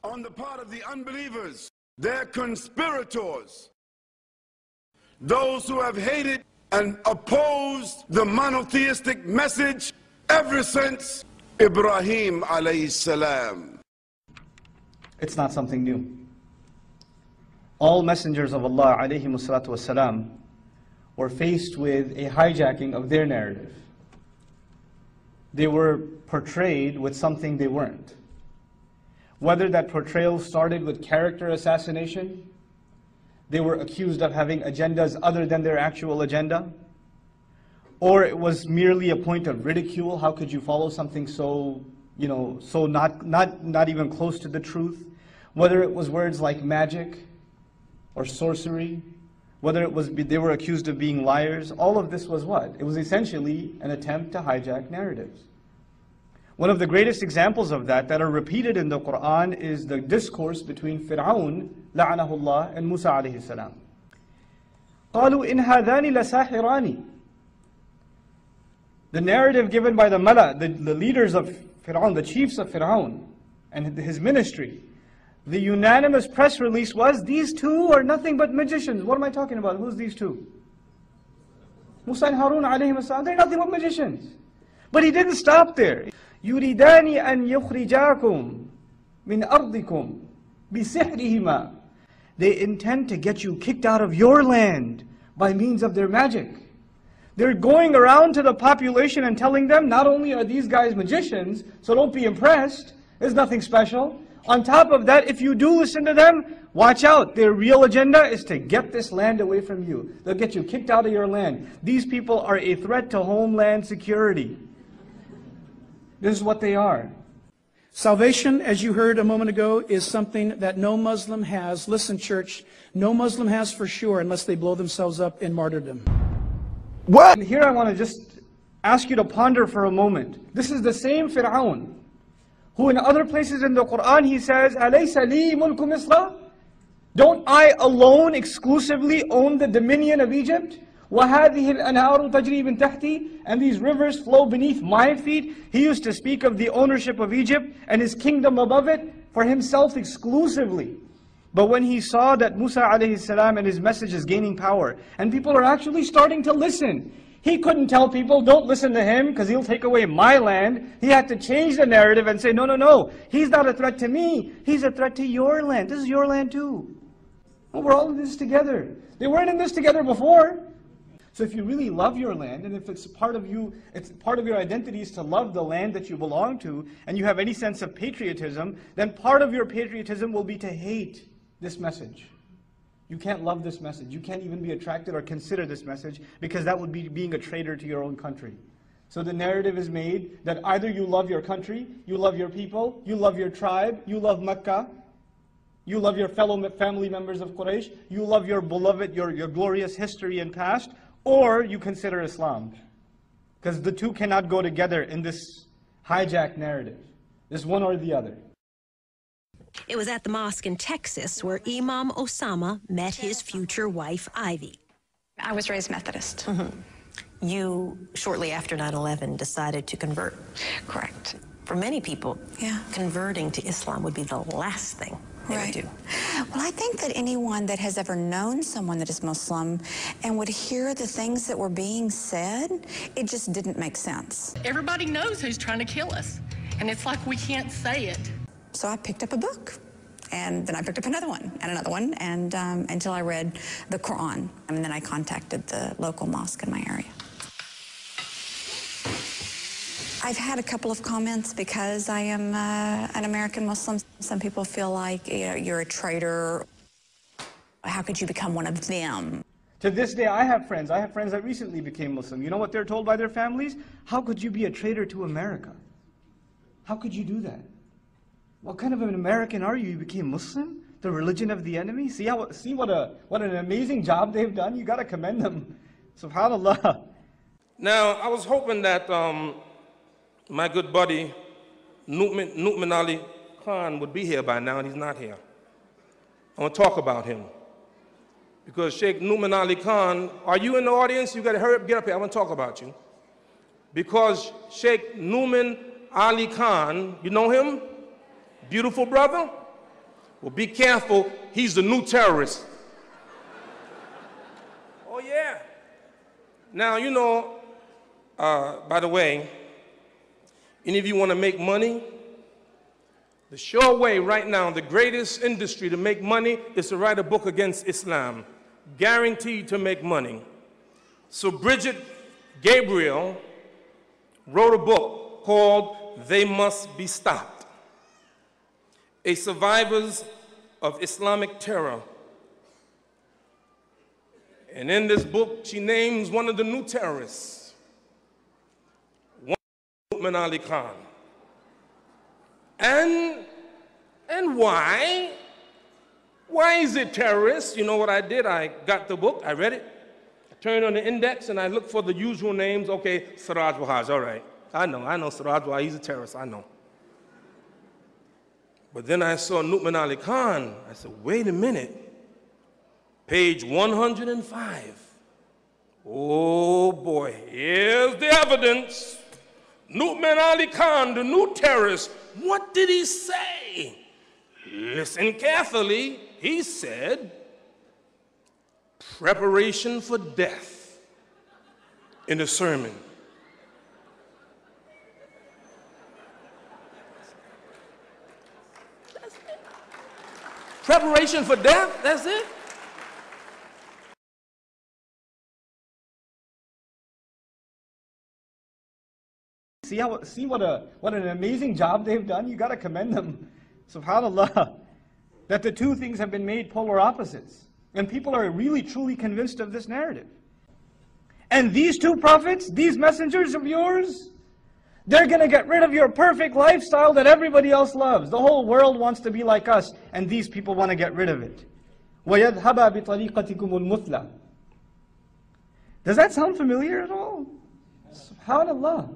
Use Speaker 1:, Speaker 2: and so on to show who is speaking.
Speaker 1: on the part of the unbelievers. They're conspirators. Those who have hated and opposed the monotheistic message ever since Ibrahim alayhi salam.
Speaker 2: It's not something new. All messengers of Allah alayhimu salatu wasalam were faced with a hijacking of their narrative. They were portrayed with something they weren't. Whether that portrayal started with character assassination, they were accused of having agendas other than their actual agenda, or it was merely a point of ridicule. How could you follow something so, so not even close to the truth? Whether it was words like magic or sorcery, whether it was they were accused of being liars, all of this was what? It was essentially an attempt to hijack narratives. One of the greatest examples of that are repeated in the Quran is the discourse between Fir'aun, la'anahullah, and Musa alayhi salam. قَالُوا إِنْ هَذَانِ لَسَاحِرَانِ. The narrative given by the Mala, the leaders of Fir'aun, the chiefs of Fir'aun, and his ministry, the unanimous press release was, these two are nothing but magicians. What am I talking about? Who's these two? Musa and Harun alayhim salam, they're nothing but magicians. But he didn't stop there. يُرِيدَانِ أَن يُخْرِجَاكُمْ مِنْ أَرْضِكُمْ بِسِحْرِهِمَا. They intend to get you kicked out of your land by means of their magic. They're going around to the population and telling them, not only are these guys magicians, so don't be impressed, there's nothing special. On top of that, if you do listen to them, watch out. Their real agenda is to get this land away from you. They'll get you kicked out of your land. These people are a threat to homeland security. This is what they are.
Speaker 3: Salvation, as you heard a moment ago, is something that no Muslim has. Listen, church, no Muslim has for sure unless they blow themselves up in martyrdom.
Speaker 2: What? And here I want to just ask you to ponder for a moment. This is the same Fir'aun who in other places in the Quran he says, أَلَيْسَ لِي مُلْكُ مِصْرَ? Don't I alone exclusively own the dominion of Egypt? وَهَذِهِ الْأَنْهَارُ تَجْرِي مِنْ تَحْتِي, and these rivers flow beneath my feet. He used to speak of the ownership of Egypt and his kingdom above it for himself exclusively. But when he saw that Musa alayhi salam and his message is gaining power, and people are actually starting to listen, he couldn't tell people, don't listen to him because he'll take away my land. He had to change the narrative and say, no, he's not a threat to me, he's a threat to your land. This is your land too. Well, we're all in this together. They weren't in this together before. So if you really love your land, and if it's part of you, it's part of your identity is to love the land that you belong to, and you have any sense of patriotism, then part of your patriotism will be to hate this message. You can't love this message. You can't even be attracted or consider this message, because that would be being a traitor to your own country. So the narrative is made that either you love your country, you love your people, you love your tribe, you love Mecca, you love your fellow family members of Quraysh, you love your beloved, your glorious history and past, or you consider Islam. Because the two cannot go together in this hijacked narrative. It's one or the other.
Speaker 4: It was at the mosque in Texas where Imam Osama met his future wife, Ivy.
Speaker 5: I was raised Methodist.
Speaker 4: Mm-hmm. You, shortly after 9/11, decided to convert.
Speaker 5: Correct.
Speaker 4: For many people,
Speaker 5: yeah,
Speaker 4: converting to Islam would be the last thing they would do.
Speaker 5: Well, I think that anyone that has ever known someone that is Muslim and would hear the things that were being said, it just didn't make sense.
Speaker 6: Everybody knows who's trying to kill us, and it's like we can't say it.
Speaker 5: So I picked up a book, and then I picked up another one, and until I read the Quran, and then I contacted the local mosque in my area. I've had a couple of comments because I am an American Muslim. Some people feel like, you're a traitor. How could you become one of them?
Speaker 2: To this day, I have friends that recently became Muslim. You know what they're told by their families? How could you be a traitor to America? How could you do that? What kind of an American are you? You became Muslim? The religion of the enemy? See what an amazing job they've done? You got to commend them. SubhanAllah.
Speaker 7: Now, I was hoping that my good buddy, Nu'man Ali Khan, would be here by now, and he's not here. I want to talk about him. Because Sheikh Nu'man Ali Khan, are you in the audience? You got to hurry up, get up here. I want to talk about you. Because Sheikh Nu'man Ali Khan, you know him? Beautiful brother. Well, be careful, he's the new terrorist. Oh, yeah. Now, you know, by the way, any of you want to make money? The sure way right now, the greatest industry to make money is to write a book against Islam, guaranteed to make money. So Bridget Gabriel wrote a book called They Must Be Stopped, a survivors of Islamic terror. And in this book, she names one of the new terrorists, Uthman Ali Khan. And why? Why is it terrorist? You know what I did? I got the book, I read it, I turned on the index, and I looked for the usual names. Okay, Siraj Wahhaj, all right. I know Siraj Wahhaj, he's a terrorist, I know. But then I saw Uthman Ali Khan. I said, wait a minute. Page 105. Oh boy, here's the evidence. Uthman Ali Khan, the new terrorist, what did he say? Listen carefully. He said, preparation for death in a sermon. That's it. Preparation for death, that's it.
Speaker 2: See what an amazing job they've done? You got to commend them. SubhanAllah. That the two things have been made polar opposites. And people are really truly convinced of this narrative. And these two prophets, these messengers of yours, they're going to get rid of your perfect lifestyle that everybody else loves. The whole world wants to be like us, and these people want to get rid of it. وَيَذْهَبَا بِطَرِيقَتِكُمُ الْمُثْلَى. Does that sound familiar at all? SubhanAllah.